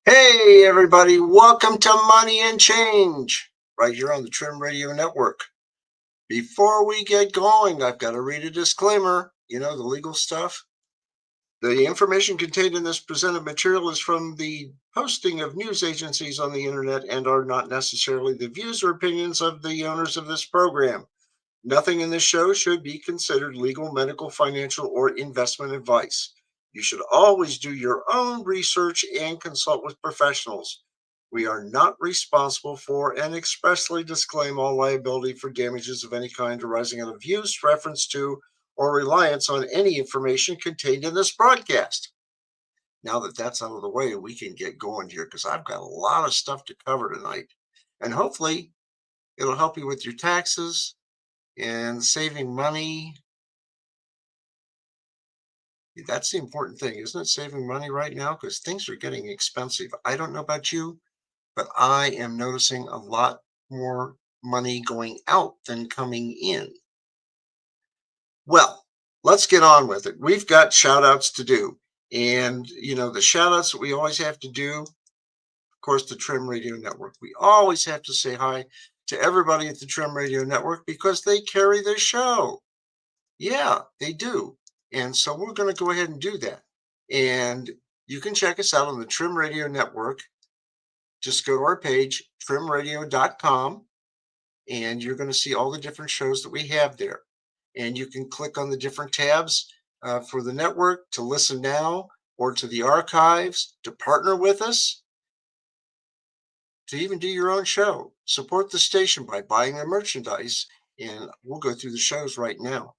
Hey, everybody, welcome to Money and Change, right here on the Trim Radio Network. Before we get going, I've got to read a disclaimer, the legal stuff. The information contained in this presented material is from the posting of news agencies on the internet and are not necessarily the views or opinions of the owners of this program. Nothing in this show should be considered legal, medical, financial, or investment advice. You should always do your own research and consult with professionals. We are not responsible for and expressly disclaim all liability for damages of any kind arising out of use, reference to, or reliance on any information contained in this broadcast. Now that that's out of the way, we can get going here because I've got a lot of stuff to cover tonight. And hopefully, it'll help you with your taxes and saving money. That's the important thing, isn't it? Saving money right now because things are getting expensive. I don't know about you, but I am noticing a lot more money going out than coming in. Well, let's get on with it. We've got shout outs to do. And, the shout outs that we always have to do, of course, the Trim Radio Network. We always have to say hi to everybody at the Trim Radio Network because they carry their show. Yeah, they do. And so we're going to go ahead and do that. And you can check us out on the Trim Radio Network. Just go to our page, trimradio.com, and you're going to see all the different shows that we have there. And you can click on the different tabs for the network to listen now or to the archives, to partner with us, to even do your own show. Support the station by buying their merchandise. And we'll go through the shows right now.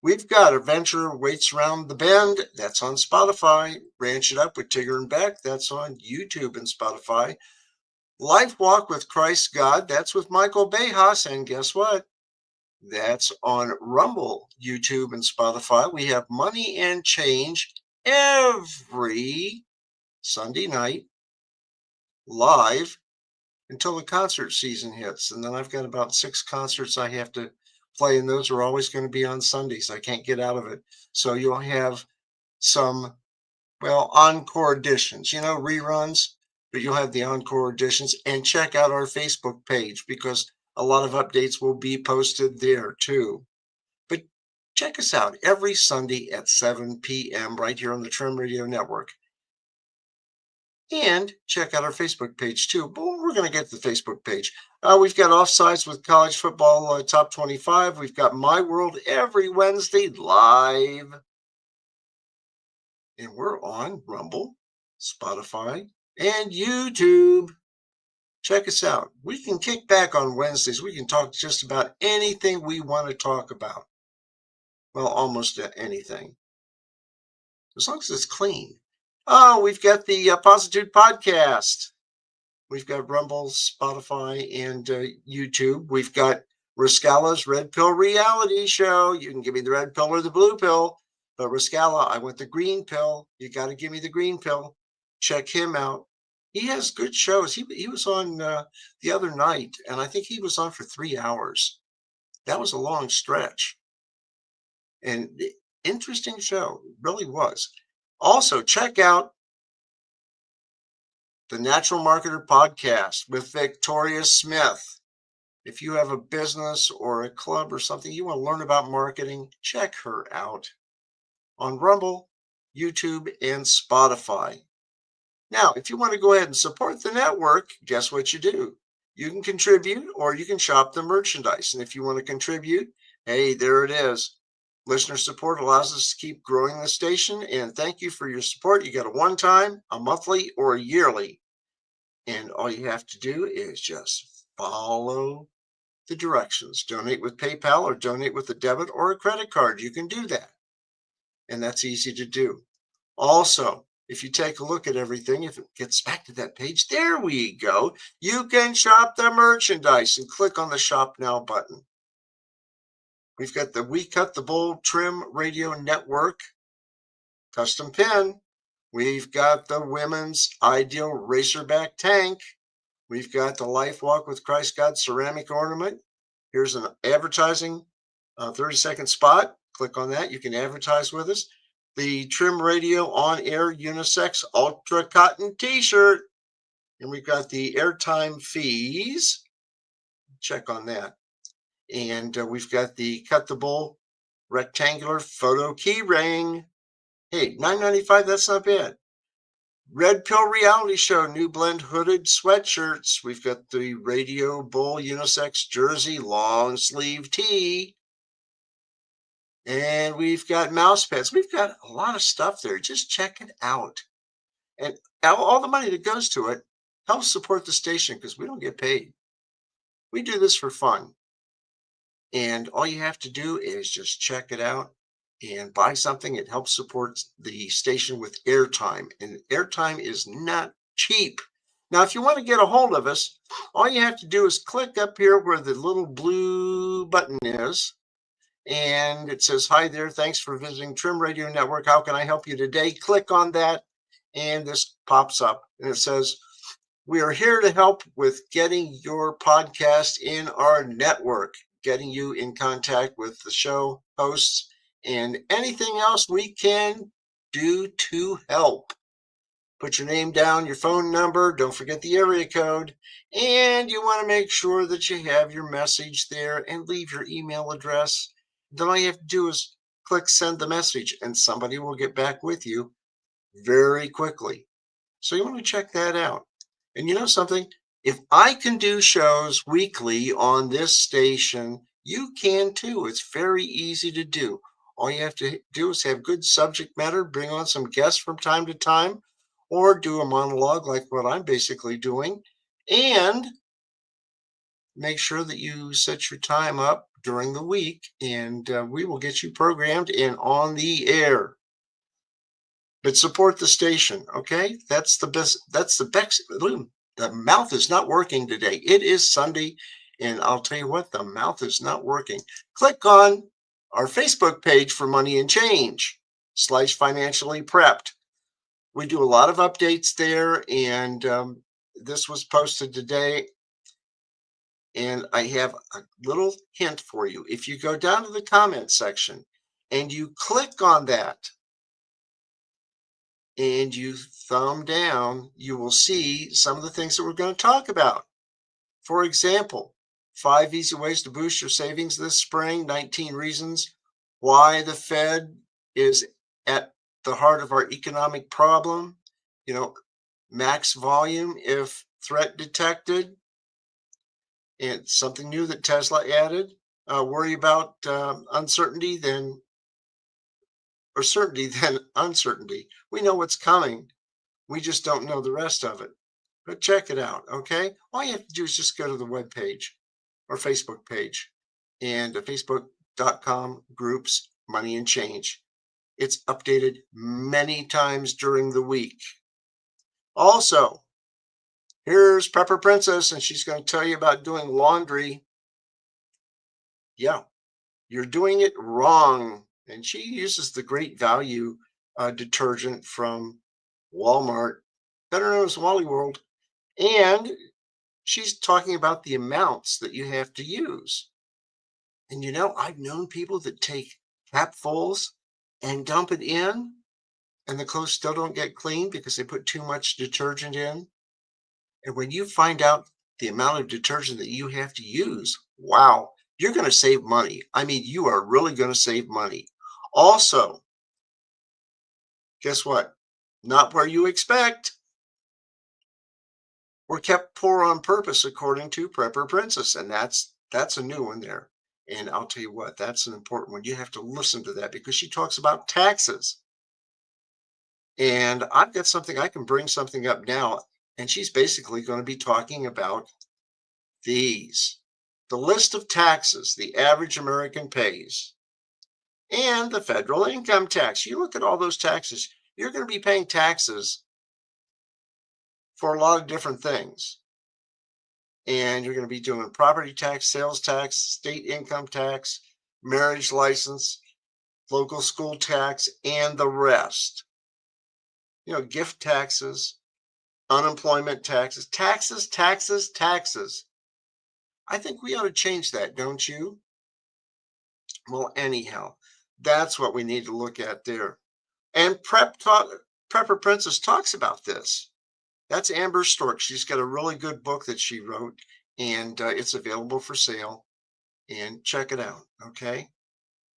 We've got Adventure Waits Around the Bend. That's on Spotify. Ranch It Up with Tigger and Beck. That's on YouTube and Spotify. Life Walk with Christ God. That's with Michael Bejas. And guess what? That's on Rumble, YouTube, and Spotify. We have Money and Change every Sunday night live until the concert season hits. And then I've got about 6 concerts I have to play, and those are always going to be on Sundays. I can't get out of it. So you'll have some, encore editions, reruns, but you'll have the encore editions. And check out our Facebook page because a lot of updates will be posted there too. But check us out every Sunday at 7 p.m. right here on the Trim Radio Network. And check out our Facebook page too. But we're going to get to the Facebook page. We've got Offsides with College Football Top 25. We've got My World every Wednesday live. And we're on Rumble, Spotify, and YouTube. Check us out. We can kick back on Wednesdays. We can talk just about anything we want to talk about. Well, almost anything. As long as it's clean. Oh, we've got the Positude Podcast. We've got Rumble, Spotify, and YouTube. We've got Riscala's Red Pill Reality Show. You can give me the red pill or the blue pill. But Riscala, I want the green pill. You got to give me the green pill. Check him out. He has good shows. He was on the other night, and I think he was on for 3 hours. That was a long stretch. And interesting show. It really was. Also, check out the Natural Marketer Podcast with Victoria Smith. If you have a business or a club or something you want to learn about marketing, check her out on Rumble, YouTube, and Spotify. Now, if you want to go ahead and support the network, guess what you do? You can contribute or you can shop the merchandise. And if you want to contribute, hey, there it is. Listener support allows us to keep growing the station. And thank you for your support. You got a one-time, a monthly, or a yearly. And all you have to do is just follow the directions. Donate with PayPal or donate with a debit or a credit card. You can do that. And that's easy to do. Also, if you take a look at everything, if it gets back to that page, there we go. You can shop the merchandise and click on the Shop Now button. We've got the We Cut the Bold Trim Radio Network custom pin. We've got the Women's Ideal Racerback Tank. We've got the Life Walk with Christ God ceramic ornament. Here's an advertising 30-second spot. Click on that. You can advertise with us. The Trim Radio On Air Unisex Ultra Cotton T-shirt. And we've got the airtime fees. Check on that. And we've got the cut the bull rectangular photo key ring. Hey, $9.95, that's not bad. Red Pill Reality Show, new blend hooded sweatshirts. We've got the Radio Bull unisex jersey, long sleeve tee. And we've got mouse pads. We've got a lot of stuff there. Just check it out. And all the money that goes to it helps support the station because we don't get paid. We do this for fun. And all you have to do is just check it out and buy something. It helps support the station with airtime. And airtime is not cheap. Now, if you want to get a hold of us, all you have to do is click up here where the little blue button is. And it says, hi there, thanks for visiting Trim Radio Network. How can I help you today? Click on that, and this pops up. And it says, we are here to help with getting your podcast in our network, getting you in contact with the show hosts, and anything else we can do to help. Put your name down, your phone number, don't forget the area code, and you want to make sure that you have your message there and leave your email address. Then all you have to do is click send the message, and somebody will get back with you very quickly. So you want to check that out. And you know something? If I can do shows weekly on this station, you can too. It's very easy to do. All you have to do is have good subject matter, bring on some guests from time to time, or do a monologue like what I'm basically doing, and make sure that you set your time up during the week, and we will get you programmed and on the air. But support the station, okay? That's the best. That's the best. The mouth is not working today. It is Sunday, and I'll tell you what, the mouth is not working. Click on our Facebook page for Money and Change / Financially Prepped. We do a lot of updates there, and this was posted today. And I have a little hint for you. If you go down to the comment section and you click on that and you thumb down, you will see some of the things that we're going to talk about. For example, 5 easy ways to boost your savings this spring, 19 reasons why the Fed is at the heart of our economic problem, max volume if threat detected, and something new that Tesla added. Worry about uncertainty then, or certainty then uncertainty. We know what's coming. We just don't know the rest of it. But check it out, okay? All you have to do is just go to the web page or Facebook page and facebook.com groups Money and Change. It's updated many times during the week. Also, here's Prepper Princess, and she's going to tell you about doing laundry. Yeah, you're doing it wrong. And she uses the Great Value detergent from Walmart, better known as Wally World. And she's talking about the amounts that you have to use. And I've known people that take capfuls and dump it in, and the clothes still don't get clean because they put too much detergent in. And when you find out the amount of detergent that you have to use, wow, you're going to save money. I mean, you are really going to save money. Also, guess what? Not where you expect. We're kept poor on purpose, according to Prepper Princess. And that's a new one there. And I'll tell you what, that's an important one. You have to listen to that because she talks about taxes. And I've got something, I can bring something up now. And she's basically going to be talking about these. The list of taxes the average American pays and the federal income tax. You look at all those taxes, you're going to be paying taxes for a lot of different things. And you're going to be doing property tax, sales tax, state income tax, marriage license, local school tax, and the rest. Gift taxes, unemployment taxes, taxes. I think we ought to change that, don't you? Well, anyhow, that's what we need to look at there. And Prepper Princess talks about this. That's Amber Stork. She's got a really good book that she wrote, and it's available for sale. And check it out. Okay.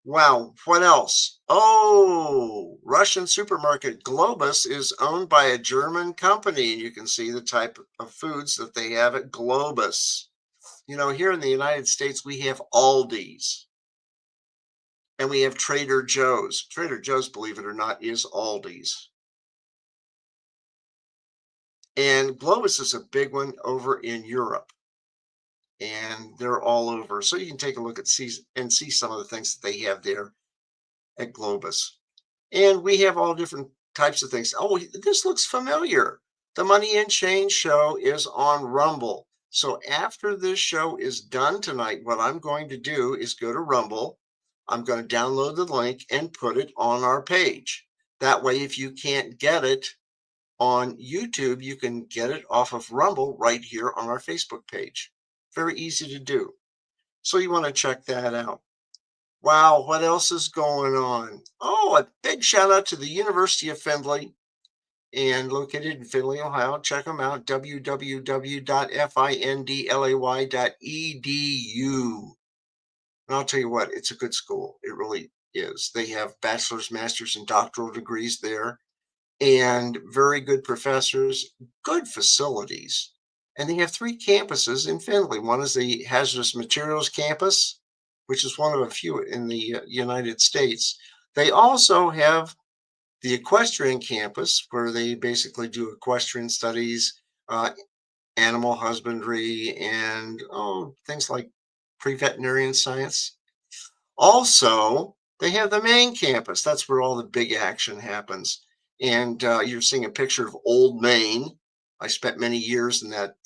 Wow. What else? Oh, Russian supermarket Globus is owned by a German company. And you can see the type of foods that they have at Globus. Here in the United States, we have Aldi's and we have Trader Joe's. Trader Joe's, believe it or not, is Aldi's. And Globus is a big one over in Europe. And they're all over. So you can take a look at see some of the things that they have there at Globus. And we have all different types of things. Oh, this looks familiar. The Money and Change show is on Rumble. So after this show is done tonight, what I'm going to do is go to Rumble. I'm going to download the link and put it on our page. That way, if you can't get it on YouTube, you can get it off of Rumble right here on our Facebook page. Very easy to do. So you want to check that out. Wow, what else is going on? Oh, a big shout out to the University of Findlay and located in Findlay, Ohio. Check them out, www.findlay.edu. And I'll tell you what, it's a good school. It really is. They have bachelor's, master's, and doctoral degrees there, and very good professors, good facilities. And they have 3 campuses in Findlay. One is the hazardous materials campus, which is one of a few in the United States. They also have the equestrian campus, where they basically do equestrian studies, animal husbandry, and things like pre-veterinarian science. Also, they have the main campus. That's where all the big action happens. And you're seeing a picture of Old Main. I spent many years in that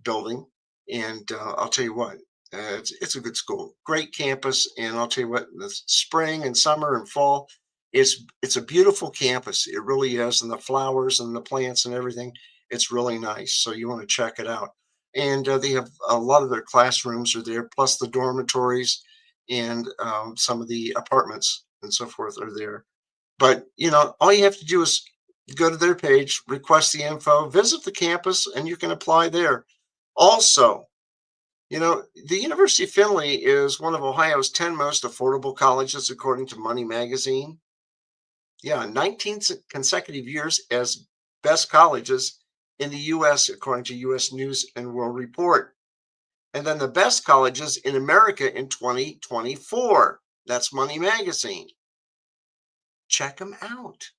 building. And I'll tell you what, it's a good school, great campus. And I'll tell you what, the spring and summer and fall, it's a beautiful campus. It really is. And the flowers and the plants and everything, it's really nice. So you want to check it out. And they have a lot of their classrooms are there, plus the dormitories and some of the apartments and so forth are there. But all you have to do is go to their page, request the info, visit the campus, and you can apply there. Also, the University of Findlay is one of Ohio's 10 most affordable colleges, according to Money Magazine. Yeah, 19 consecutive years as best colleges in the U.S., according to U.S. News and World Report. And then the best colleges in America in 2024. That's Money Magazine. Check them out.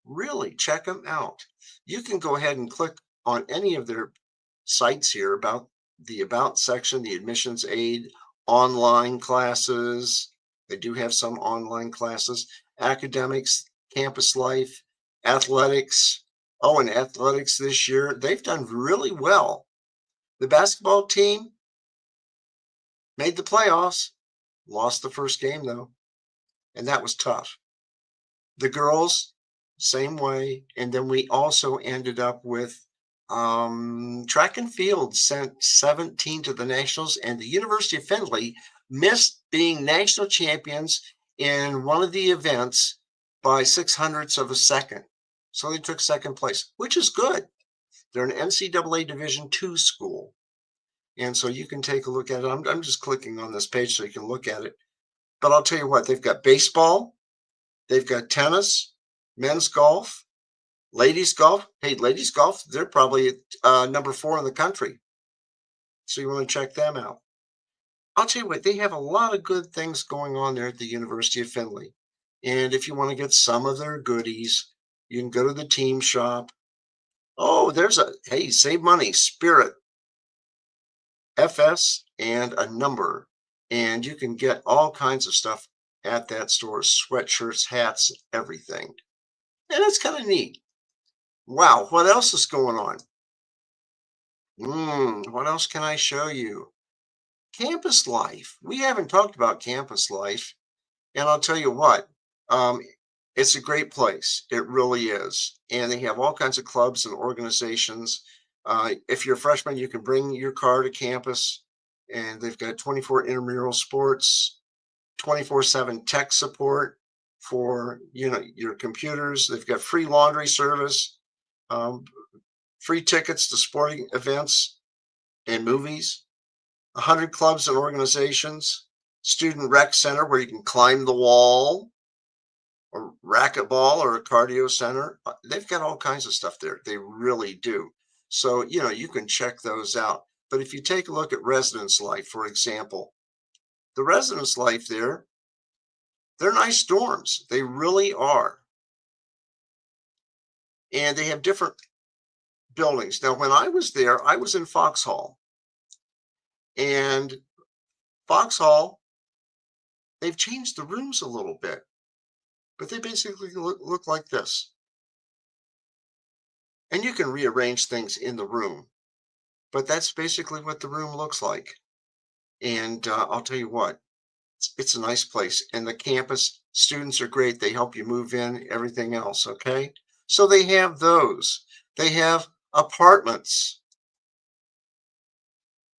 Really, check them out. You can go ahead and click on any of their sites here about the About section, the admissions aid, online classes. They do have some online classes, academics, campus life, athletics. Oh, and athletics this year, they've done really well. The basketball team made the playoffs, lost the first game though, and that was tough. The girls, same way. And then we also ended up with track and field sent 17 to the nationals, and the University of Findlay missed being national champions in one of the events by 600ths of a second. So they took second place, which is good. They're an NCAA Division II school. And so you can take a look at it. I'm just clicking on this page so you can look at it. But I'll tell you what, they've got baseball, they've got tennis, men's golf, ladies golf. Hey, ladies golf, they're probably number 4 in the country. So you want to check them out. I'll tell you what, they have a lot of good things going on there at the University of Findlay. And if you want to get some of their goodies, you can go to the team shop. Oh, hey, save money, Spirit, FS, and a number. And you can get all kinds of stuff at that store, sweatshirts, hats, everything. And it's kind of neat. Wow, what else is going on? What else can I show you? Campus life. We haven't talked about campus life. And I'll tell you what, um, it's a great place. It really is. And they have all kinds of clubs and organizations. If you're a freshman, you can bring your car to campus, and they've got 24 intramural sports, 24/7 tech support for your computers. They've got free laundry service, um, free tickets to sporting events and movies, 100 clubs and organizations, student rec center where you can climb the wall, or racquetball or a cardio center. They've got all kinds of stuff there. They really do. So, you can check those out. But if you take a look at residence life, for example, the residence life there, they're nice dorms. They really are. And they have different buildings. Now, when I was there, I was in Foxhall. And Foxhall, they've changed the rooms a little bit, but they basically look like this. And you can rearrange things in the room, but that's basically what the room looks like. And I'll tell you what, it's a nice place. And the campus students are great. They help you move in, everything else. Okay. So they have those. They have apartments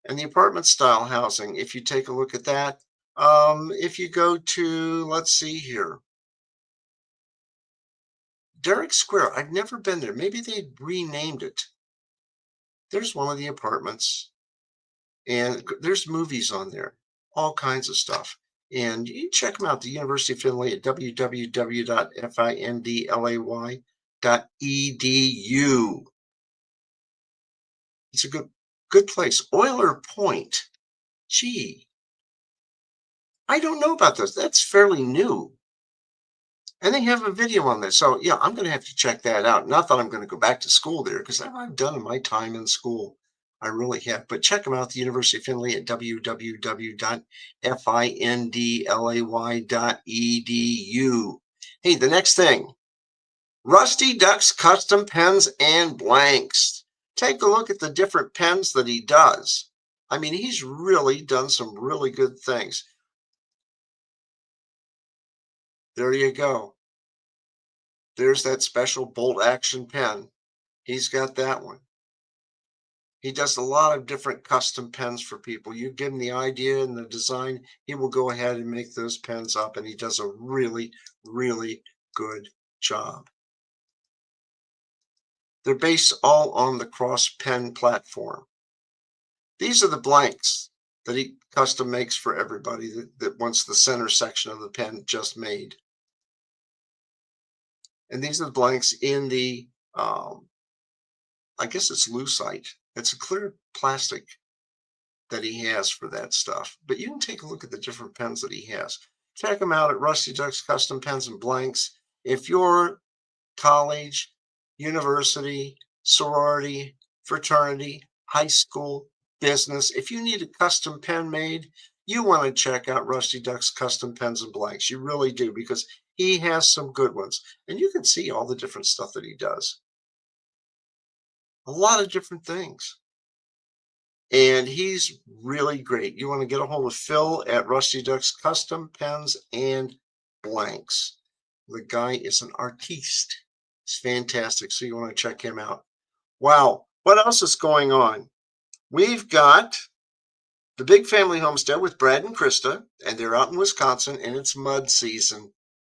and the apartment style housing. If you take a look at that, if you go to, let's see here, Derrick Square, I've never been there. Maybe they renamed it. There's one of the apartments, and there's movies on there, all kinds of stuff. And you check them out, the University of Findlay at www.findlay.edu. It's a good place. Euler Point. Gee, I don't know about this. That's fairly new. And they have a video on this. So, yeah, I'm going to have to check that out. Not that I'm going to go back to school there, because I've done my time in school. I really have. But check them out, the University of Findlay at www.findlay.edu. Hey, the next thing, Rusty Duck's custom pens and blanks. Take a look at the different pens that he does. I mean, he's really done some really good things. There you go. There's that special bolt action pen. He's got that one. He does a lot of different custom pens for people. You give him the idea and the design, he will go ahead and make those pens up, and he does a really, really good job. They're based all on the Cross Pen platform. These are the blanks that he custom makes for everybody that wants the center section of the pen just made. And these are the blanks in the, I guess it's lucite. It's a clear plastic that he has for that stuff. But you can take a look at the different pens that he has. Check him out at Rusty Duck's Custom Pens and Blanks. If your college, university, sorority, fraternity, high school, business, if you need a custom pen made, you want to check out Rusty Duck's Custom Pens and Blanks. You really do, because he has some good ones. And you can see all the different stuff that he does. A lot of different things. And he's really great. You want to get a hold of Phil at Rusty Duck's Custom Pens and Blanks. The guy is an artiste. He's fantastic. So you want to check him out. Wow. What else is going on? We've got the Big Family Homestead with Brad and Krista, and they're out in Wisconsin, and it's mud season.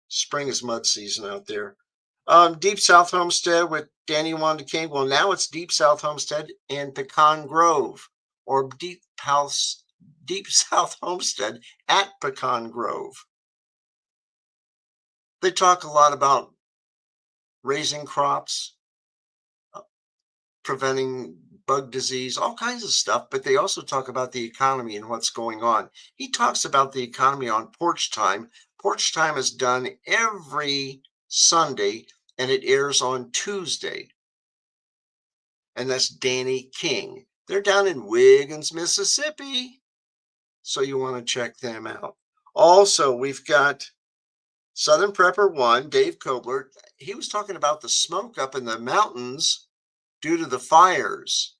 Spring is mud season out there. Deep South Homestead with Danny and Wanda King. Well, now it's Deep South Homestead and Pecan Grove, or Deep South Homestead at Pecan Grove. They talk a lot about raising crops, preventing bug disease, all kinds of stuff, but they also talk about the economy and what's going on. He talks about the economy on Porch Time. Porch Time is done every Sunday, and it airs on Tuesday. And that's Danny King. They're down in Wiggins, Mississippi. So you want to check them out. Also, we've got Southern Prepper 1, Dave Kobler. He was talking about the smoke up in the mountains due to the fires.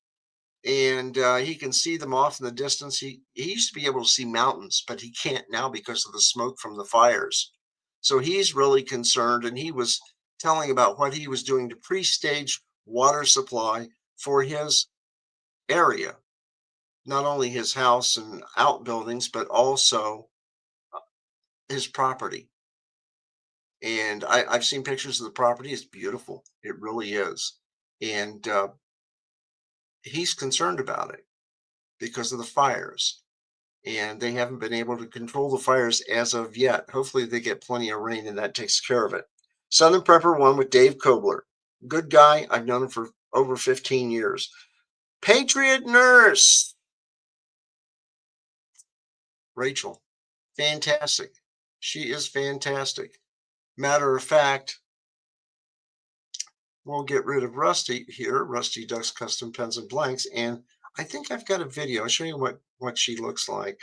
And he can see them off in the distance. He used to be able to see mountains, but he can't now because of the smoke from the fires. So he's really concerned, and he was telling about what he was doing to pre-stage water supply for his area, not only his house and outbuildings, but also his property. And I've seen pictures of the property. It's beautiful. It really is. And he's concerned about it because of the fires. And they haven't been able to control the fires as of yet. Hopefully, they get plenty of rain and that takes care of it. Southern Prepper One with Dave Kobler. Good guy. I've known him for over 15 years. Patriot Nurse, Rachel. Fantastic. She is fantastic. Matter of fact, we'll get rid of Rusty here. Rusty Ducks Custom Pens and Blanks. And I think I've got a video. I'll show you what she looks like.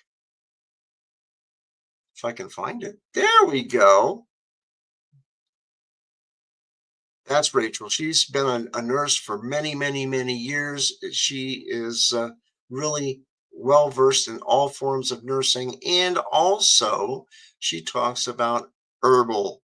If I can find it. There we go. That's Rachel. She's been a nurse for many, many, many years. She is really well versed in all forms of nursing. And also, she talks about herbal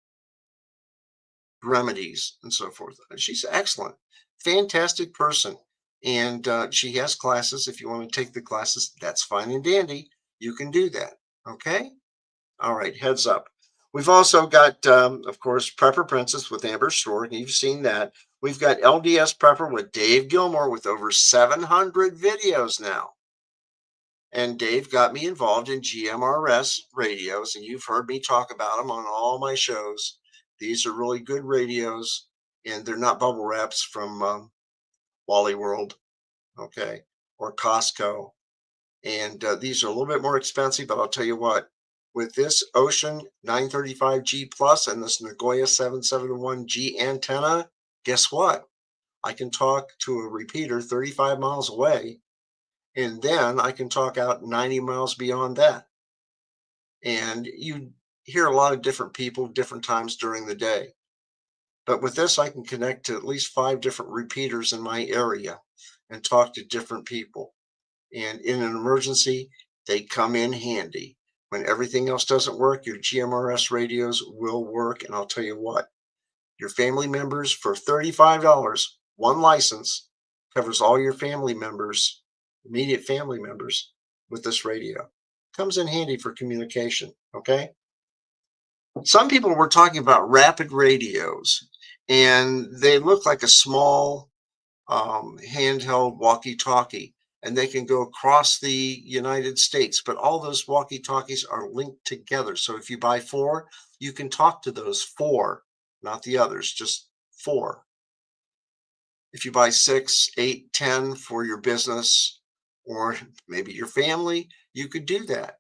remedies and so forth. She's excellent, fantastic person. And she has classes. If you want to take the classes, that's fine and dandy. You can do that. Okay. All right. Heads up. We've also got, of course, Prepper Princess with Amber Stork. You've seen that. We've got LDS Prepper with Dave Gilmore with over 700 videos now. And Dave got me involved in GMRS radios, and you've heard me talk about them on all my shows. These are really good radios, and they're not bubble wraps from Wally World, okay, or Costco. And these are a little bit more expensive, but I'll tell you what, with this Ocean 935G Plus and this Nagoya 771G antenna, guess what? I can talk to a repeater 35 miles away, and then I can talk out 90 miles beyond that. And you hear a lot of different people different times during the day. But with this, I can connect to at least 5 different repeaters in my area and talk to different people. And in an emergency, they come in handy. When everything else doesn't work, your GMRS radios will work. And I'll tell you what, your family members for $35, one license covers all your family members, immediate family members with this radio. Comes in handy for communication. Okay. Some people were talking about rapid radios, and they look like a small handheld walkie-talkie, and they can go across the United States. But all those walkie-talkies are linked together. So if you buy 4, you can talk to those 4, not the others, just 4. If you buy 6, 8, 10 for your business or maybe your family, you could do that.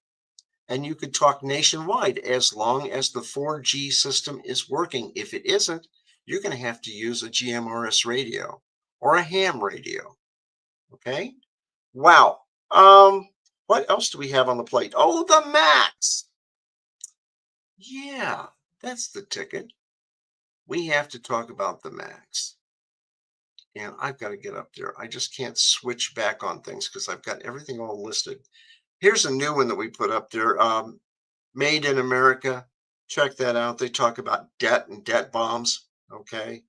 And you could talk nationwide as long as the 4G system is working. If it isn't, you're going to have to use a GMRS radio or a ham radio. Okay. Wow. What else do we have on the plate? Oh, the Max. Yeah, that's the ticket. We have to talk about the Max. And I've got to get up there. I just can't switch back on things because I've got everything all listed. Here's a new one that we put up there. Made in America. Check that out. They talk about debt and debt bombs. Okay.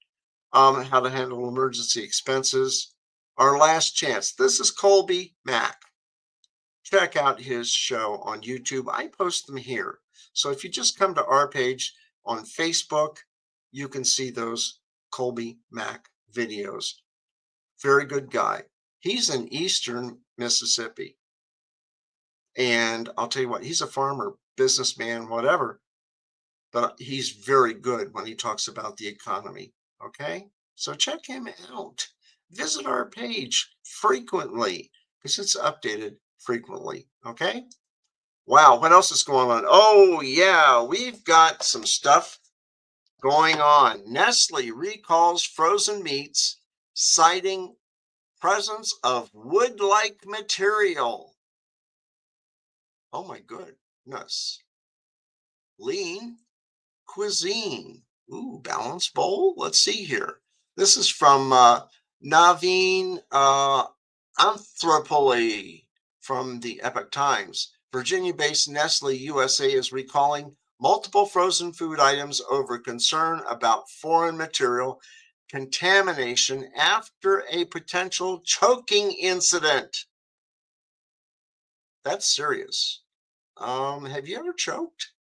How to handle emergency expenses. Our last chance. This is Colby Mack. Check out his show on YouTube. I post them here. So if you just come to our page on Facebook, you can see those Colby Mack videos. Very good guy. He's in Eastern Mississippi. And I'll tell you what, he's a farmer, businessman, whatever, but he's very good when he talks about the economy. Okay. So check him out. Visit our page frequently because it's updated frequently. Okay. Wow. What else is going on? Oh, yeah. We've got some stuff going on. Nestle recalls frozen meats, citing presence of wood-like material. Oh my goodness. Lean cuisine. Ooh, balanced bowl. Let's see here. This is from Naveen Anthropoli from the Epoch Times. Virginia-based Nestle USA is recalling multiple frozen food items over concern about foreign material contamination after a potential choking incident. That's serious. Have you ever choked?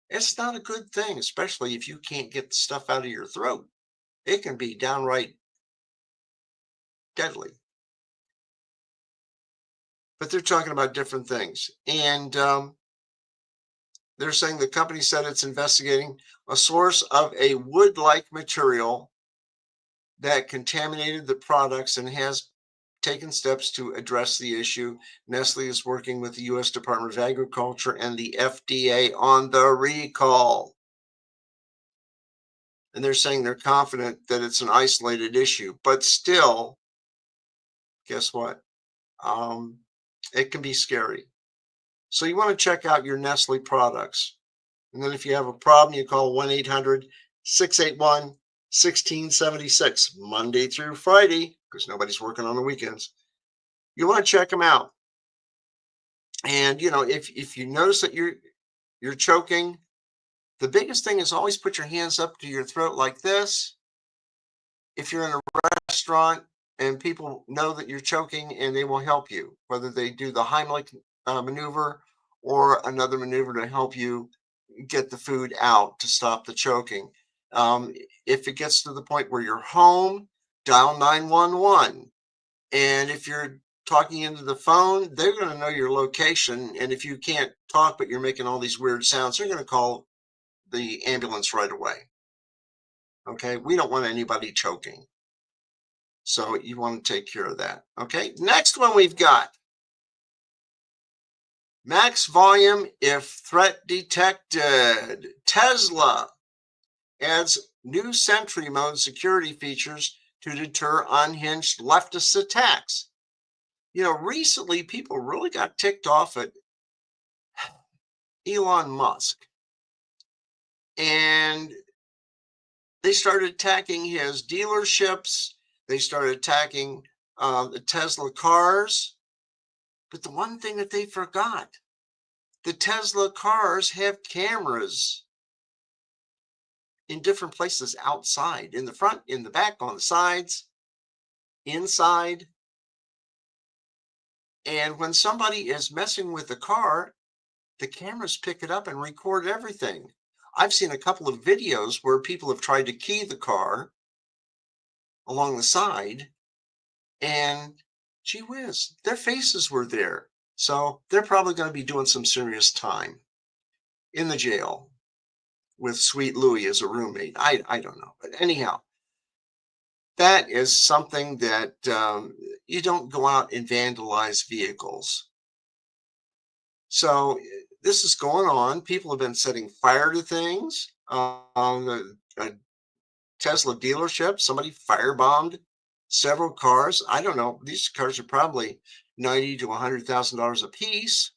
It's not a good thing, especially if you can't get the stuff out of your throat. It can be downright deadly. but they're talking about different things. And they're saying the company said it's investigating a source of a wood-like material that contaminated the products and has taken steps to address the issue. Nestle is working with the U.S. Department of Agriculture and the FDA on the recall. And they're saying they're confident that it's an isolated issue, but still, guess what? It can be scary. So you want to check out your Nestle products. And then if you have a problem, you call 1-800-681-1676, Monday through Friday, because nobody's working on the weekends. You want to check them out. And if you notice that you're choking, the biggest thing is always put your hands up to your throat like this. If you're in a restaurant and people know that you're choking, and they will help you, whether they do the Heimlich maneuver or another maneuver to help you get the food out to stop the choking. If it gets to the point where you're home, dial 911. And if you're talking into the phone, they're going to know your location. And if you can't talk, but you're making all these weird sounds, they're going to call the ambulance right away. Okay, we don't want anybody choking. So you want to take care of that. Okay, next one we've got max volume if threat detected. Tesla adds new Sentry mode security features to deter unhinged leftist attacks. Recently people really got ticked off at Elon Musk, and they started attacking his dealerships. They started attacking the Tesla cars. But the one thing that they forgot, the Tesla cars have cameras in different places outside, in the front, in the back, on the sides, inside. And when somebody is messing with the car, the cameras pick it up and record everything. I've seen a couple of videos where people have tried to key the car along the side, and gee whiz, their faces were there. So they're probably going to be doing some serious time in the jail with Sweet Louie as a roommate. I don't know. But anyhow, that is something that you don't go out and vandalize vehicles. So this is going on. People have been setting fire to things. A Tesla dealership, somebody firebombed several cars. I don't know. These cars are probably $90,000 to $100,000 a piece.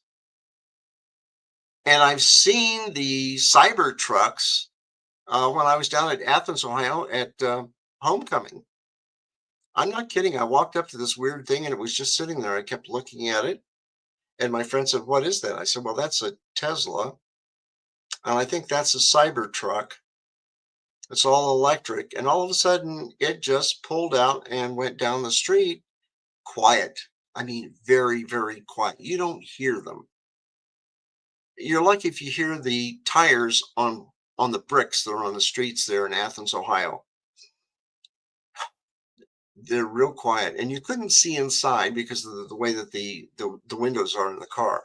And I've seen the cyber trucks when I was down at Athens, Ohio at homecoming. I'm not kidding. I walked up to this weird thing and it was just sitting there. I kept looking at it. And my friend said, "What is that?" I said, "Well, that's a Tesla. And I think that's a cyber truck. It's all electric." And all of a sudden, it just pulled out and went down the street. Quiet. I mean, very, very quiet. You don't hear them. You're lucky if you hear the tires on the bricks that are on the streets there in Athens, Ohio. They're real quiet, and you couldn't see inside because of the way that the windows are in the car.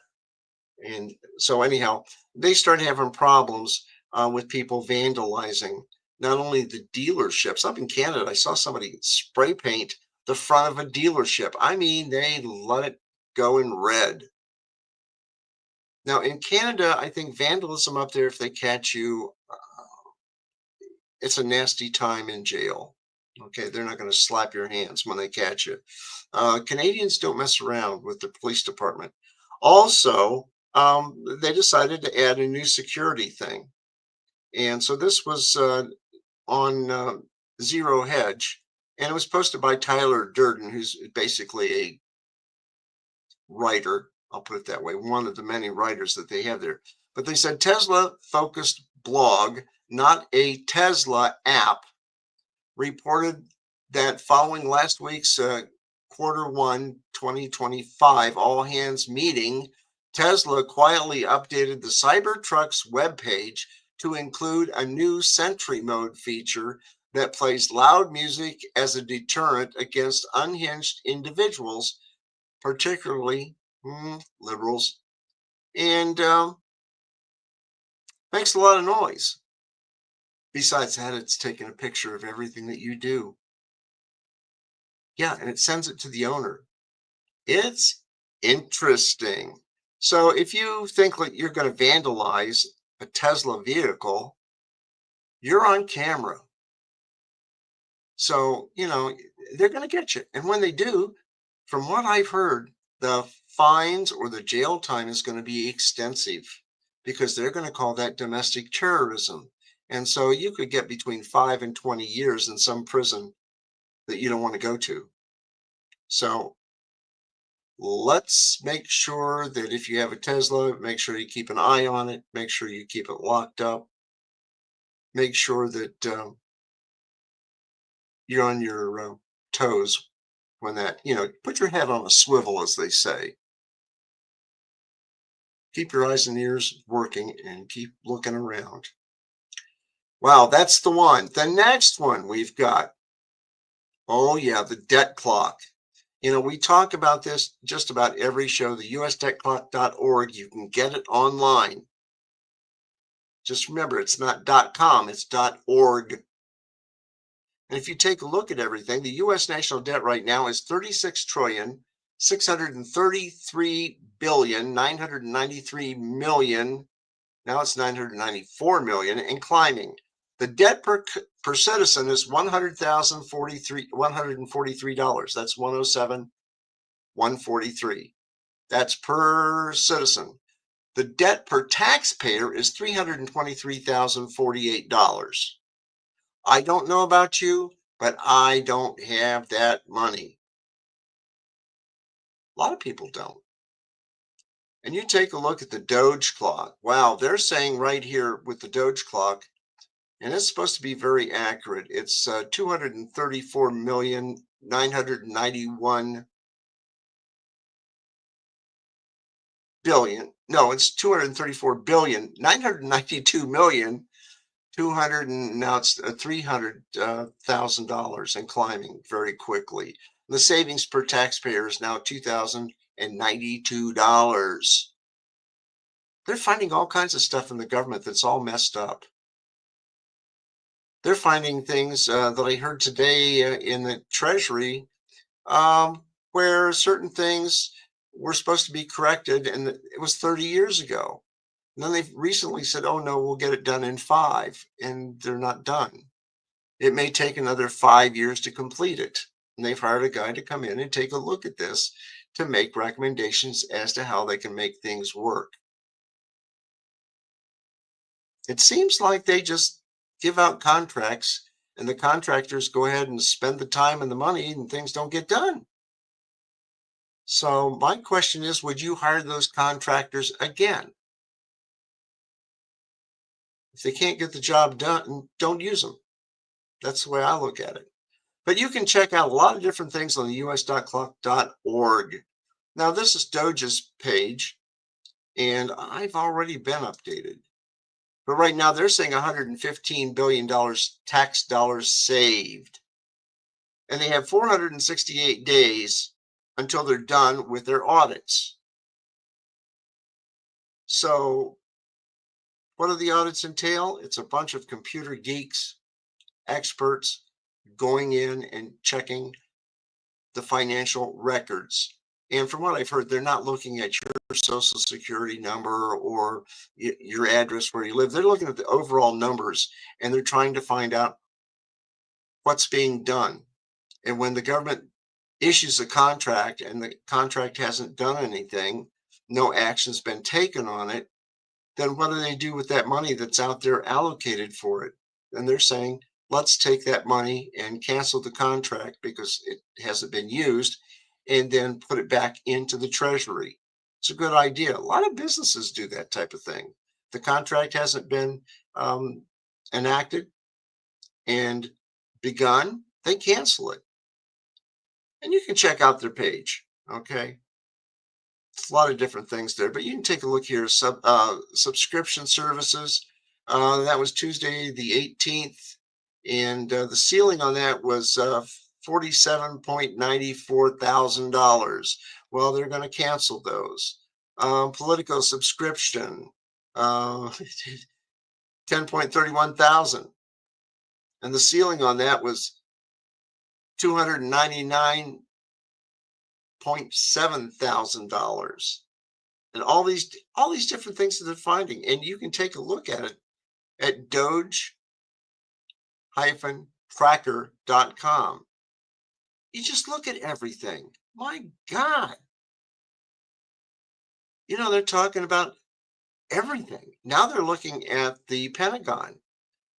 And so anyhow, they started having problems with people vandalizing not only the dealerships. Up in Canada, I saw somebody spray paint the front of a dealership. I mean, they let it go in red. Now in Canada, I think vandalism up there, if they catch you, it's a nasty time in jail. Okay, they're not going to slap your hands when they catch you. Canadians don't mess around with the police department. Also, they decided to add a new security thing. And so this was on Zero Hedge, and it was posted by Tyler Durden, who's basically a writer. I'll put it that way, one of the many writers that they have there. But they said Tesla focused blog, not a Tesla app, reported that following last week's Q1 2025 all hands meeting, Tesla quietly updated the Cybertruck's webpage to include a new Sentry mode feature that plays loud music as a deterrent against unhinged individuals, particularly liberals, and makes a lot of noise. Besides that, it's taking a picture of everything that you do. Yeah, and it sends it to the owner. It's interesting. So if you think like you're going to vandalize a Tesla vehicle, you're on camera. So, they're going to get you. And when they do, from what I've heard, the fines or the jail time is going to be extensive because they're going to call that domestic terrorism. And so you could get between 5 and 20 years in some prison that you don't want to go to. So let's make sure that if you have a Tesla, make sure you keep an eye on it, make sure you keep it locked up, make sure that you're on your toes when that, put your head on a swivel, as they say. Keep your eyes and ears working and keep looking around. Wow, that's the one. The next one we've got, oh yeah, the debt clock. We talk about this just about every show, the usdebtclock.org. You can get it online. Just remember, it's not .com, it's .org. And if you take a look at everything, the U.S. national debt right now is 36,633,993,000,000. Now it's 994 million and climbing. The debt per citizen is $100,143. That's 107,143. That's per citizen. The debt per taxpayer is $323,048. I don't know about you, but I don't have that money. A lot of people don't. And you take a look at the Doge clock. Wow, they're saying right here with the Doge clock, and it's supposed to be very accurate. It's 234,991,000,000,000. No, it's 234,992,200,000,000. And now it's $300,000 and climbing very quickly. The savings per taxpayer is now $2,092. They're finding all kinds of stuff in the government that's all messed up. They're finding things that I heard today in the Treasury, where certain things were supposed to be corrected, and it was 30 years ago. And then they've recently said, oh no, we'll get it done in 5, and they're not done. It may take another 5 years to complete it. And they've hired a guy to come in and take a look at this to make recommendations as to how they can make things work. It seems like they just give out contracts and the contractors go ahead and spend the time and the money and things don't get done. So my question is, would you hire those contractors again? If they can't get the job done, don't use them. That's the way I look at it. But you can check out a lot of different things on the us.clock.org. Now, this is Doge's page, and I've already been updated. But right now, they're saying $115 billion tax dollars saved. And they have 468 days until they're done with their audits. So what do the audits entail? It's a bunch of computer geeks, experts going in and checking the financial records. And from what I've heard, they're not looking at your social security number or your address where you live. They're looking at the overall numbers, and they're trying to find out what's being done. And when the government issues a contract and the contract hasn't done anything, no action's been taken on it, then what do they do with that money that's out there allocated for it? And they're saying, let's take that money and cancel the contract because it hasn't been used, and then put it back into the treasury. It's a good idea. A lot of businesses do that type of thing. The contract hasn't been enacted and begun, they cancel it. And you can check out their page, okay? It's a lot of different things there, but you can take a look here. Subscription services. That was Tuesday the 18th, and the ceiling on that was $47,940,000. Well, they're going to cancel those. Politico subscription, 10,31,000. And the ceiling on that was $299,700. And all these different things that they're finding. And you can take a look at it at doge-tracker.com. You just look at everything. My God. They're talking about everything. Now they're looking at the Pentagon.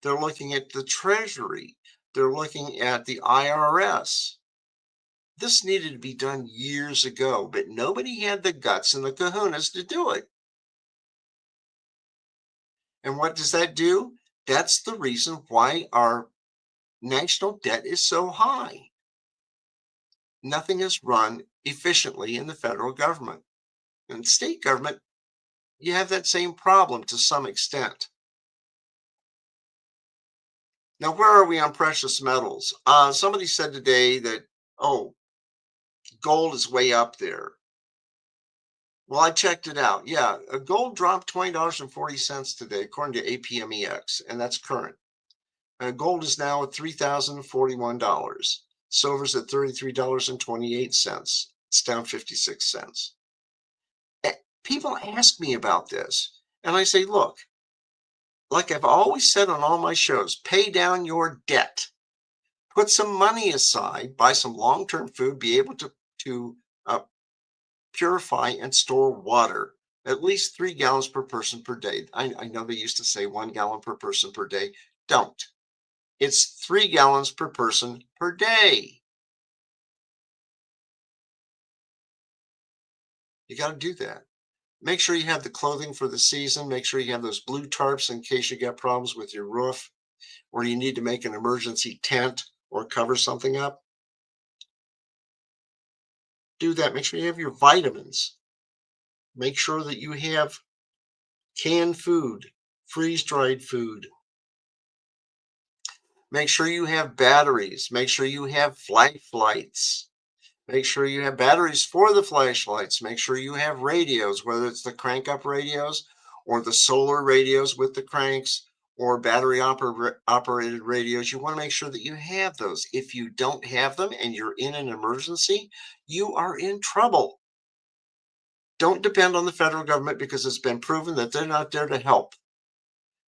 They're looking at the Treasury. They're looking at the IRS. This needed to be done years ago, but nobody had the guts and the kahunas to do it. And what does that do? That's the reason why our national debt is so high. Nothing is run efficiently in the federal government. In state government, you have that same problem to some extent. Now, where are we on precious metals? Somebody said today that, gold is way up there. Well, I checked it out. Yeah, gold dropped $20.40 today, according to APMEX, and that's current. Gold is now at $3,041. Silver's at $33.28. It's down 56 cents. People ask me about this, and I say, look, like I've always said on all my shows, pay down your debt. Put some money aside, buy some long-term food, be able to purify and store water, at least 3 gallons per person per day. I know they used to say 1 gallon per person per day. Don't. It's 3 gallons per person per day. You got to do that. Make sure you have the clothing for the season. Make sure you have those blue tarps in case you get problems with your roof, or you need to make an emergency tent or cover something up. Do that. Make sure you have your vitamins. Make sure that you have canned food, freeze-dried food. Make sure you have batteries. Make sure you have flashlights. Make sure you have batteries for the flashlights. Make sure you have radios, whether it's the crank-up radios or the solar radios with the cranks or battery operated radios. You want to make sure that you have those. If you don't have them and you're in an emergency, you are in trouble. Don't depend on the federal government, because it's been proven that they're not there to help.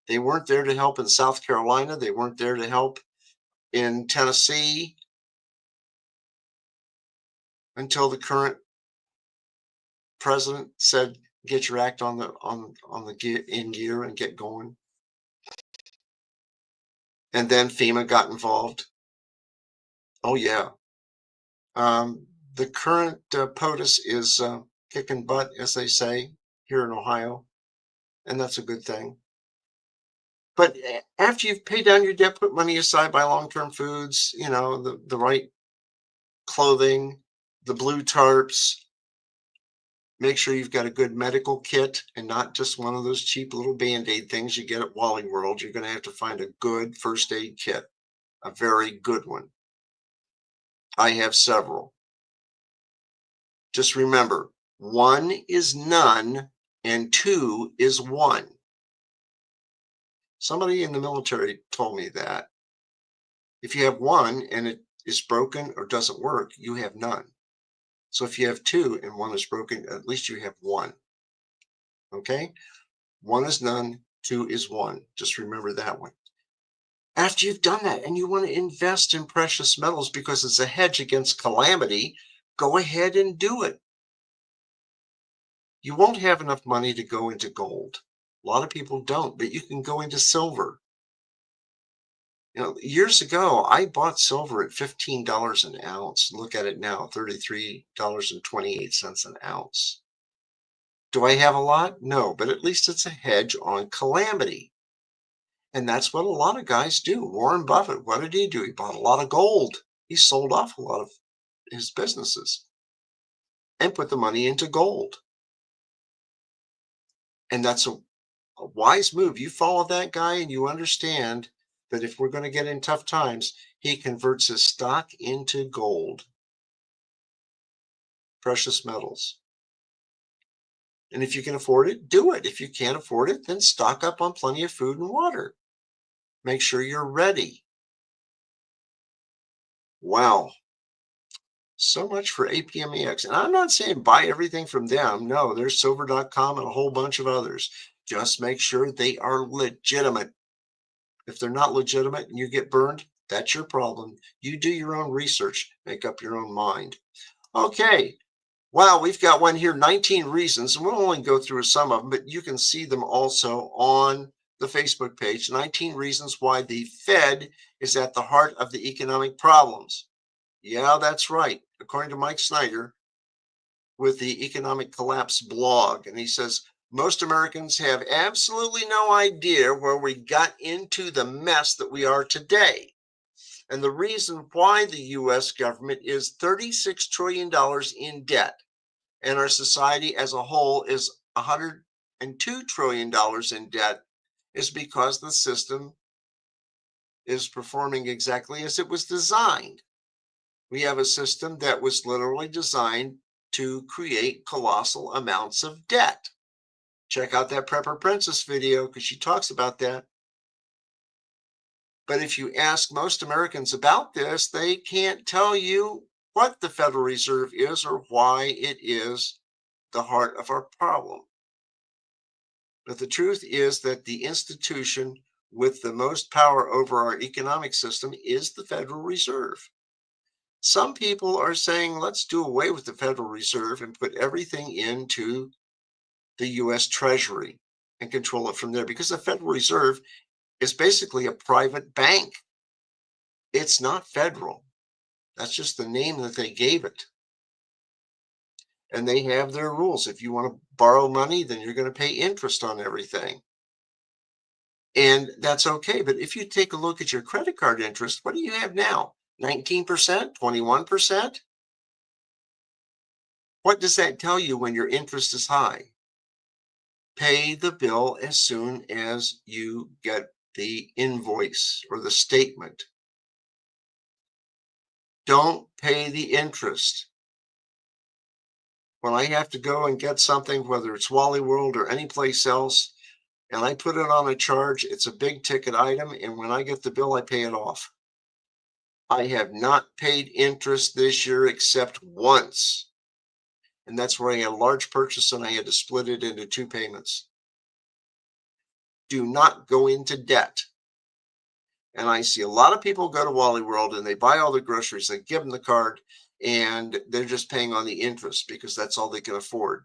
They weren't there to help in South Carolina. They weren't there to help in Tennessee until the current president said, get your act on the in gear and get going. And then FEMA got involved. Oh yeah. The current POTUS is kicking butt, as they say here in Ohio, and that's a good thing. But after you've paid down your debt, put money aside, buy long-term foods, the right clothing, the blue tarps. Make sure you've got a good medical kit and not just one of those cheap little Band-Aid things you get at Wally World. You're going to have to find a good first aid kit, a very good one. I have several. Just remember, 1 is none and 2 is 1. Somebody in the military told me that if you have 1 and it is broken or doesn't work, you have none. So if you have 2 and 1 is broken, at least you have 1. Okay? 1 is none, 2 is 1. Just remember that one. After you've done that and you want to invest in precious metals because it's a hedge against calamity, go ahead and do it. You won't have enough money to go into gold. A lot of people don't, but you can go into silver. Years ago, I bought silver at $15 an ounce. Look at it now, $33.28 an ounce. Do I have a lot? No, but at least it's a hedge on calamity. And that's what a lot of guys do. Warren Buffett, what did he do? He bought a lot of gold. He sold off a lot of his businesses and put the money into gold. And that's a wise move. You follow that guy and you understand that if we're going to get in tough times, he converts his stock into gold, precious metals. And if you can afford it, do it. If you can't afford it, then stock up on plenty of food and water. Make sure you're ready. Wow. So much for APMEX. And I'm not saying buy everything from them. No, there's silver.com and a whole bunch of others. Just make sure they are legitimate. If they're not legitimate and you get burned, that's your problem. You do your own research, make up your own mind. Okay. Wow, we've got one here, 19 reasons, and we'll only go through some of them, but you can see them also on the Facebook page. 19 reasons why the Fed is at the heart of the economic problems. Yeah, that's right. According to Mike Snyder with the Economic Collapse blog. And he says, most Americans have absolutely no idea where we got into the mess that we are today. And the reason why the US government is $36 trillion in debt and our society as a whole is $102 trillion in debt is because the system is performing exactly as it was designed. We have a system that was literally designed to create colossal amounts of debt. Check out that Prepper Princess video because she talks about that. But if you ask most Americans about this, they can't tell you what the Federal Reserve is or why it is the heart of our problem. But the truth is that the institution with the most power over our economic system is the Federal Reserve. Some people are saying, let's do away with the Federal Reserve and put everything into the US Treasury and control it from there because the Federal Reserve is basically a private bank. It's not federal. That's just the name that they gave it. And they have their rules. If you want to borrow money, then you're going to pay interest on everything. And that's okay. But if you take a look at your credit card interest, what do you have now? 19%, 21%? What does that tell you when your interest is high? Pay the bill as soon as you get the invoice or the statement. Don't pay the interest. When I have to go and get something, whether it's Wally World or any place else, and I put it on a charge, it's a big ticket item, and when I get the bill, I pay it off. I have not paid interest this year except once. And that's where I had a large purchase and I had to split it into 2 payments. Do not go into debt. And I see a lot of people go to Wally World and they buy all the groceries, they give them the card, and they're just paying on the interest because that's all they can afford.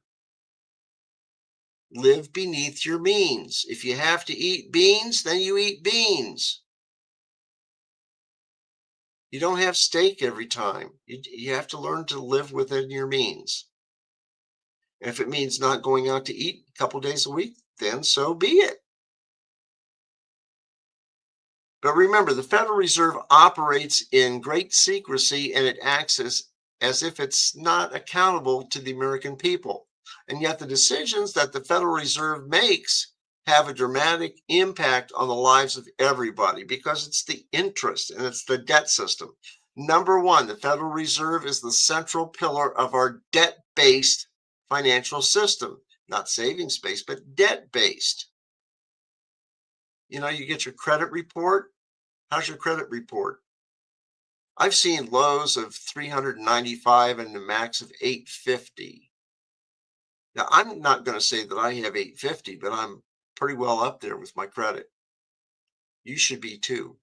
Live beneath your means. If you have to eat beans, then you eat beans. You don't have steak every time. You have to learn to live within your means. If it means not going out to eat a couple days a week, then so be it. But remember, the Federal Reserve operates in great secrecy and it acts as if it's not accountable to the American people. And yet the decisions that the Federal Reserve makes have a dramatic impact on the lives of everybody because it's the interest and it's the debt system. Number one, the Federal Reserve is the central pillar of our debt-based financial system, not savings-based, but debt-based. You know, you get your credit report. How's your credit report? I've seen lows of 395 and the max of 850. Now, I'm not going to say that I have 850, but I'm pretty well up there with my credit. You should be too.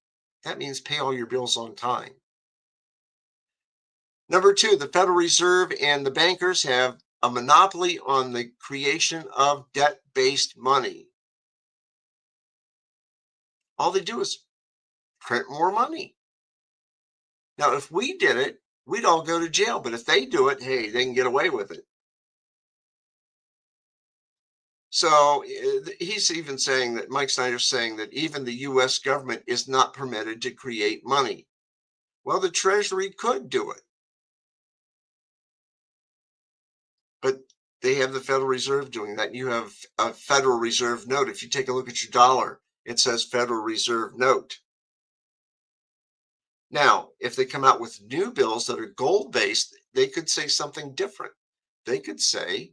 That means pay all your bills on time. Number two, the Federal Reserve and the bankers have a monopoly on the creation of debt-based money. All they do is print more money. Now, if we did it, we'd all go to jail. But if they do it, hey, they can get away with it. So he's even saying that Mike Snyder's saying that even the US government is not permitted to create money. Well, the Treasury could do it. But they have the Federal Reserve doing that. You have a Federal Reserve note. If you take a look at your dollar, it says Federal Reserve note. Now, if they come out with new bills that are gold-based, they could say something different. They could say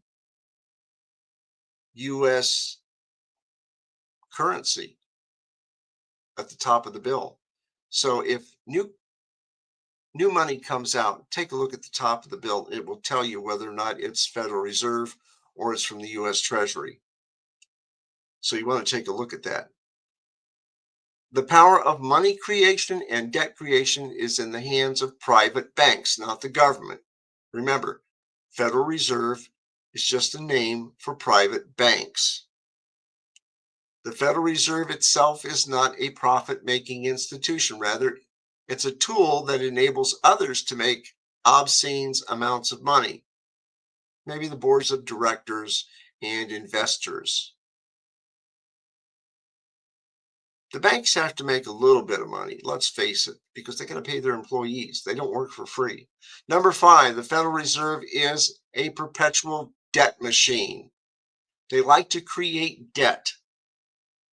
U.S. currency at the top of the bill. So if new money comes out, take a look at the top of the bill. It will tell you whether or not it's Federal Reserve or it's from the U.S. Treasury. So you want to take a look at that. The power of money creation and debt creation is in the hands of private banks, not the government. Remember, Federal Reserve is just a name for private banks. The Federal Reserve itself is not a profit-making institution. Rather, it's a tool that enables others to make obscene amounts of money. Maybe the boards of directors and investors. The banks have to make a little bit of money, let's face it, because they got to pay their employees. They don't work for free. Number 5, the Federal Reserve is a perpetual debt machine. They like to create debt.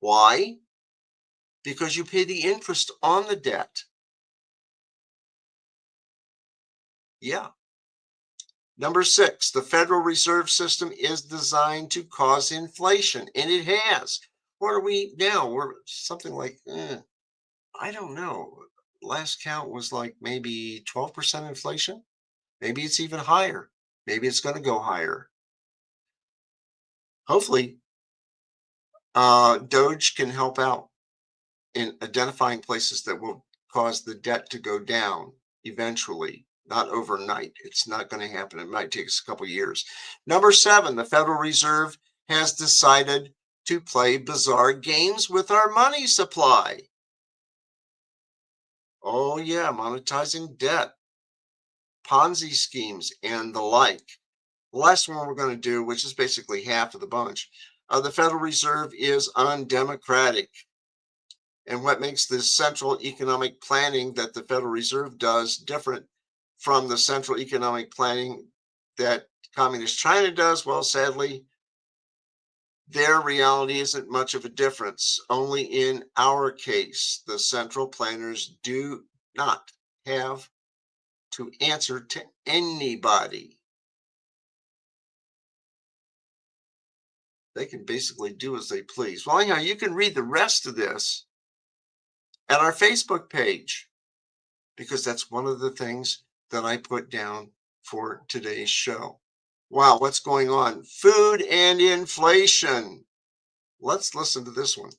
Why? Because you pay the interest on the debt. Yeah. Number 6, the Federal Reserve System is designed to cause inflation, and it has. What are we now? We're something like, I don't know. Last count was like maybe 12% inflation. Maybe it's even higher. Maybe it's going to go higher. Hopefully, Doge can help out in identifying places that will cause the debt to go down eventually, not overnight. It's not going to happen. It might take us a couple years. Number 7, the Federal Reserve has decided to play bizarre games with our money supply. Oh yeah, monetizing debt, Ponzi schemes, and the like. The last one we're going to do, which is basically half of the bunch, the Federal Reserve is undemocratic. And what makes this central economic planning that the Federal Reserve does different from the central economic planning that Communist China does? Well, sadly, their reality isn't much of a difference. Only in our case, the central planners do not have to answer to anybody. They can basically do as they please. Well, anyhow, you can read the rest of this at our Facebook page, because that's one of the things that I put down for today's show. Wow, what's going on? Food and inflation. Let's listen to this one.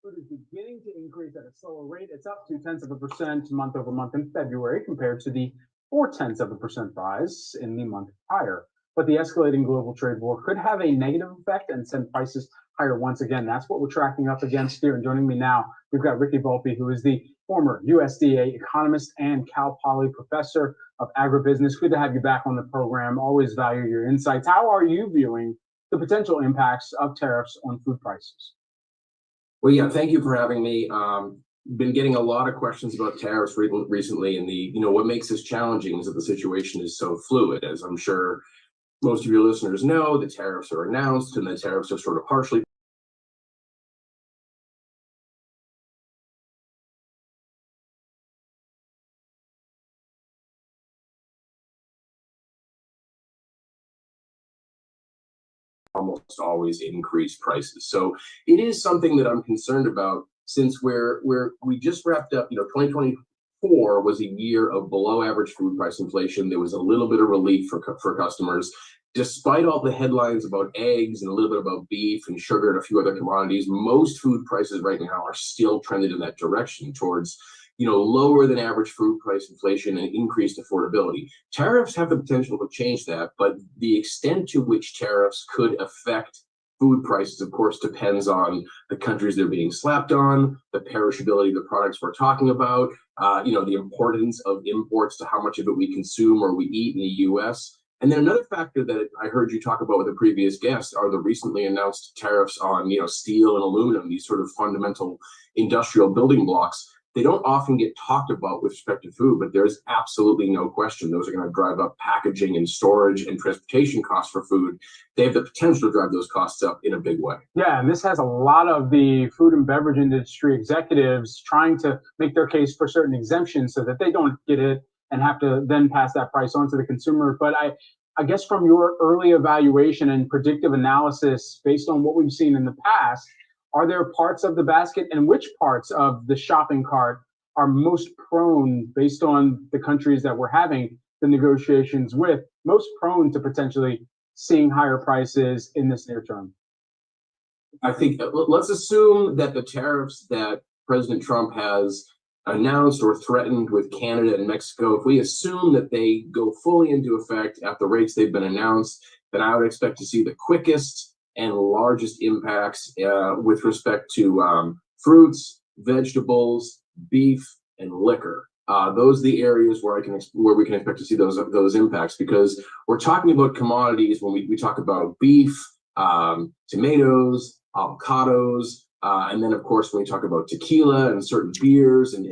Food is beginning to increase at a slower rate. It's up 0.2% month over month in February compared to the 0.4% rise in the month prior. But the escalating global trade war could have a negative effect and send prices higher once again. That's what we're tracking up against here. And joining me now, we've got Ricky Volpe, who is the former USDA economist and Cal Poly professor of agribusiness. Good to have you back on the program. Always value your insights. How are you viewing the potential impacts of tariffs on food prices? Well, yeah, thank you for having me. Been getting a lot of questions about tariffs recently, and what makes this challenging is that the situation is so fluid. As I'm sure most of your listeners know, the tariffs are announced, and the tariffs are sort of partially almost always increase prices. So it is something that I'm concerned about, since we just wrapped up, 2024 was a year of below average food price inflation. There was a little bit of relief for customers. Despite all the headlines about eggs and a little bit about beef and sugar and a few other commodities, most food prices right now are still trended in that direction towards lower than average food price inflation and increased affordability. Tariffs have the potential to change that, but the extent to which tariffs could affect food prices, of course, depends on the countries they're being slapped on, the perishability of the products we're talking about, the importance of imports to how much of it we consume or we eat in the U.S. And then another factor that I heard you talk about with a previous guest are the recently announced tariffs on, steel and aluminum, these sort of fundamental industrial building blocks. They don't often get talked about with respect to food, but there's absolutely no question those are going to drive up packaging and storage and transportation costs for food. They have the potential to drive those costs up in a big way. Yeah, and this has a lot of the food and beverage industry executives trying to make their case for certain exemptions so that they don't get it and have to then pass that price on to the consumer. But I guess from your early evaluation and predictive analysis, based on what we've seen in the past, are there parts of the basket and which parts of the shopping cart are most prone, based on the countries that we're having the negotiations with, most prone to potentially seeing higher prices in this near term? I think let's assume that the tariffs that President Trump has announced or threatened with Canada and Mexico, if we assume that they go fully into effect at the rates they've been announced, then I would expect to see the quickest and largest impacts with respect to fruits, vegetables, beef, and liquor. Those are the areas where we can expect to see those impacts, because we're talking about commodities when we talk about beef, tomatoes, avocados, and then of course when we talk about tequila and certain beers and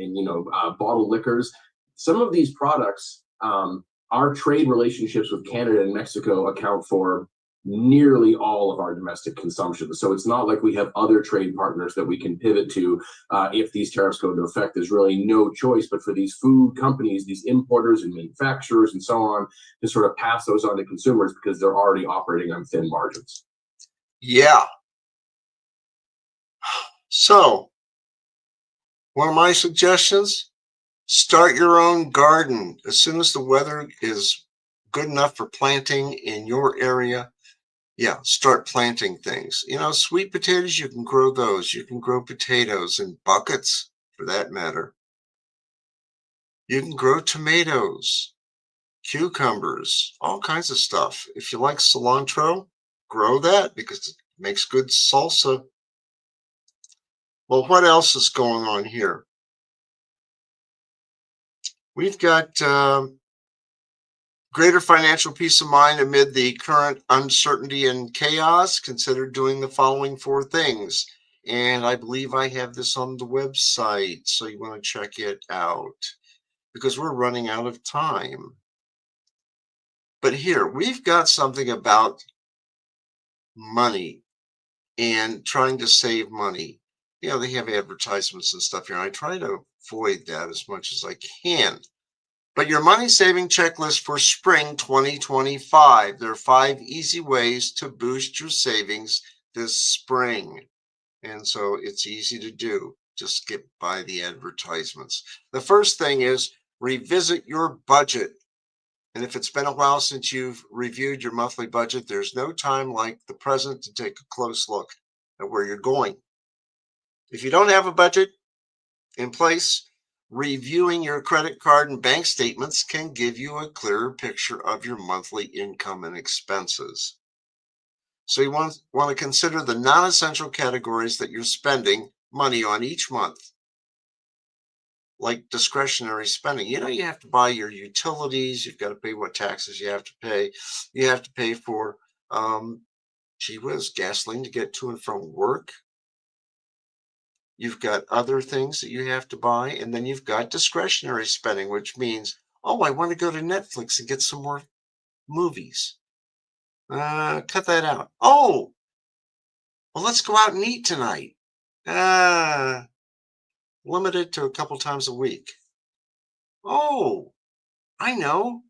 bottled liquors. Some of these products, our trade relationships with Canada and Mexico account for nearly all of our domestic consumption. So it's not like we have other trade partners that we can pivot to if these tariffs go into effect. There's really no choice but for these food companies, these importers and manufacturers and so on, to sort of pass those on to consumers because they're already operating on thin margins. Yeah. So, one of my suggestions, start your own garden. As soon as the weather is good enough for planting in your area, yeah, start planting things. Sweet potatoes, you can grow those. You can grow potatoes in buckets, for that matter. You can grow tomatoes, cucumbers, all kinds of stuff. If you like cilantro, grow that because it makes good salsa. Well, what else is going on here? We've got greater financial peace of mind amid the current uncertainty and chaos. Consider doing the following 4 things. And I believe I have this on the website, so you want to check it out because we're running out of time. But here, we've got something about money and trying to save money. They have advertisements and stuff here. I try to avoid that as much as I can. But your money saving checklist for spring 2025. There are 5 easy ways to boost your savings this spring. And so it's easy to do. Just skip by the advertisements. The first thing is revisit your budget. And if it's been a while since you've reviewed your monthly budget, there's no time like the present to take a close look at where you're going. If you don't have a budget in place, reviewing your credit card and bank statements can give you a clearer picture of your monthly income and expenses. So you want to consider the non-essential categories that you're spending money on each month, like discretionary spending. You have to buy your utilities. You've got to pay what taxes you have to pay. You have to pay for, gee whiz, gasoline to get to and from work. You've got other things that you have to buy, and then you've got discretionary spending, which means, I want to go to Netflix and get some more movies. Cut that out. Well, let's go out and eat tonight. Limited to a couple times a week. I know.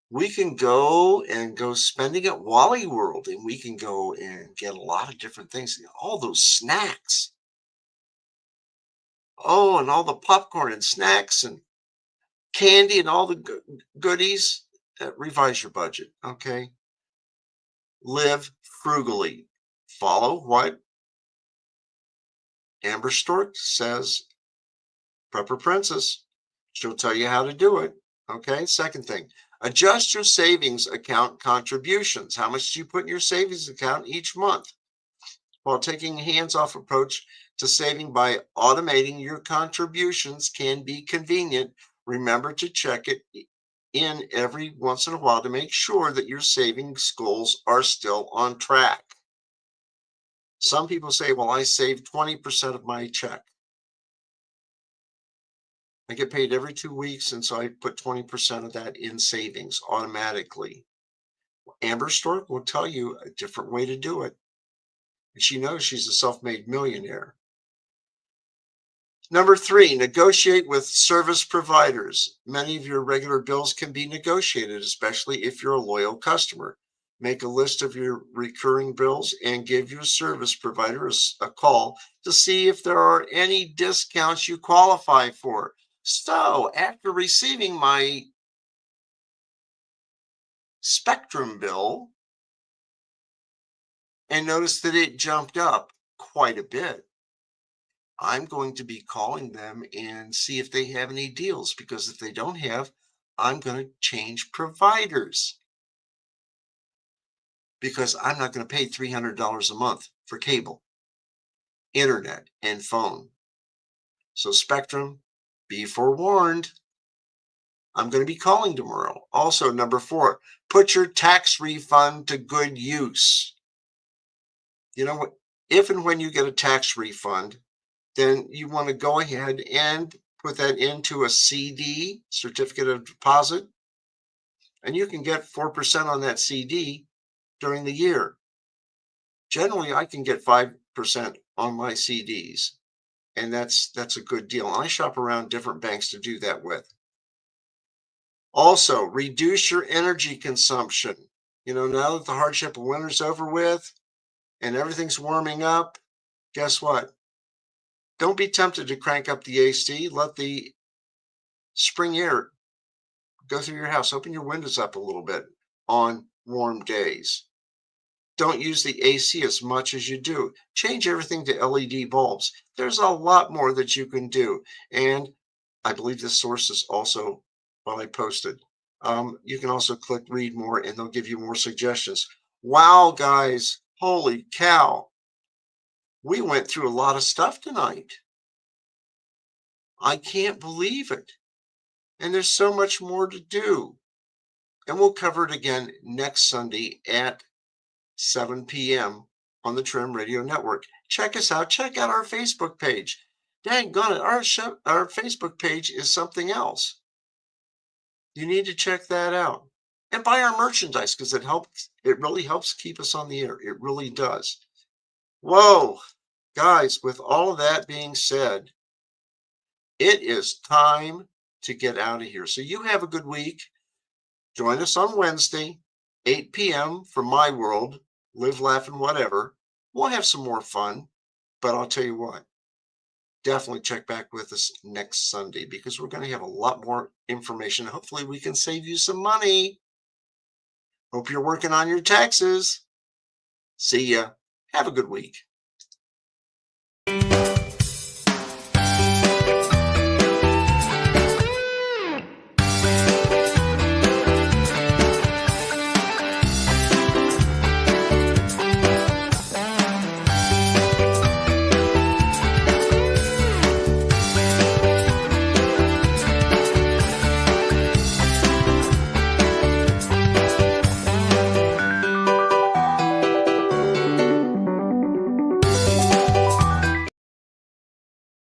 We can go spending at Wally World, and we can go and get a lot of different things. All those snacks. And all the popcorn and snacks and candy and all the goodies. Revise your budget, okay? Live frugally. Follow what Amber Stork says, Prepper Princess. She'll tell you how to do it, okay? Second thing, adjust your savings account contributions. How much do you put in your savings account each month? While taking a hands-off approach to saving by automating your contributions can be convenient, remember to check it in every once in a while to make sure that your savings goals are still on track. Some people say, well, I saved 20% of my check. I get paid every 2 weeks, and so I put 20% of that in savings automatically. Amber Stork will tell you a different way to do it. And she knows she's a self-made millionaire. Number 3, negotiate with service providers. Many of your regular bills can be negotiated, especially if you're a loyal customer. Make a list of your recurring bills and give your service provider a call to see if there are any discounts you qualify for. So, after receiving my Spectrum bill and notice that it jumped up quite a bit, I'm going to be calling them and see if they have any deals, because if they don't have, I'm going to change providers, because I'm not going to pay $300 a month for cable, internet, and phone. So Spectrum, be forewarned. I'm going to be calling tomorrow. Also, number 4, put your tax refund to good use. You know what? If and when you get a tax refund, then you want to go ahead and put that into a CD, certificate of deposit, and you can get 4% on that CD during the year. Generally, I can get 5% on my CDs, and that's a good deal. I shop around different banks to do that with. Also, reduce your energy consumption. You know, now that the hardship of winter's over with and everything's warming up, guess what? Don't be tempted to crank up the AC. Let the spring air go through your house. Open your windows up a little bit on warm days. Don't use the AC as much as you do. Change everything to LED bulbs. There's a lot more that you can do. And I believe this source is also what I posted. You can also click read more and they'll give you more suggestions. Wow, guys, holy cow. We went through a lot of stuff tonight. I can't believe it. And there's so much more to do. And we'll cover it again next Sunday at 7 p.m. on the Trim Radio Network. Check us out. Check out our Facebook page. Dang it, our Facebook page is something else. You need to check that out. And buy our merchandise, because it really helps keep us on the air. It really does. Whoa, guys, with all of that being said, it is time to get out of here. So you have a good week. Join us on Wednesday, 8 p.m. for My World, Live, Laugh, and Whatever. We'll have some more fun, but I'll tell you what, definitely check back with us next Sunday, because we're going to have a lot more information. Hopefully we can save you some money. Hope you're working on your taxes. See ya. Have a good week.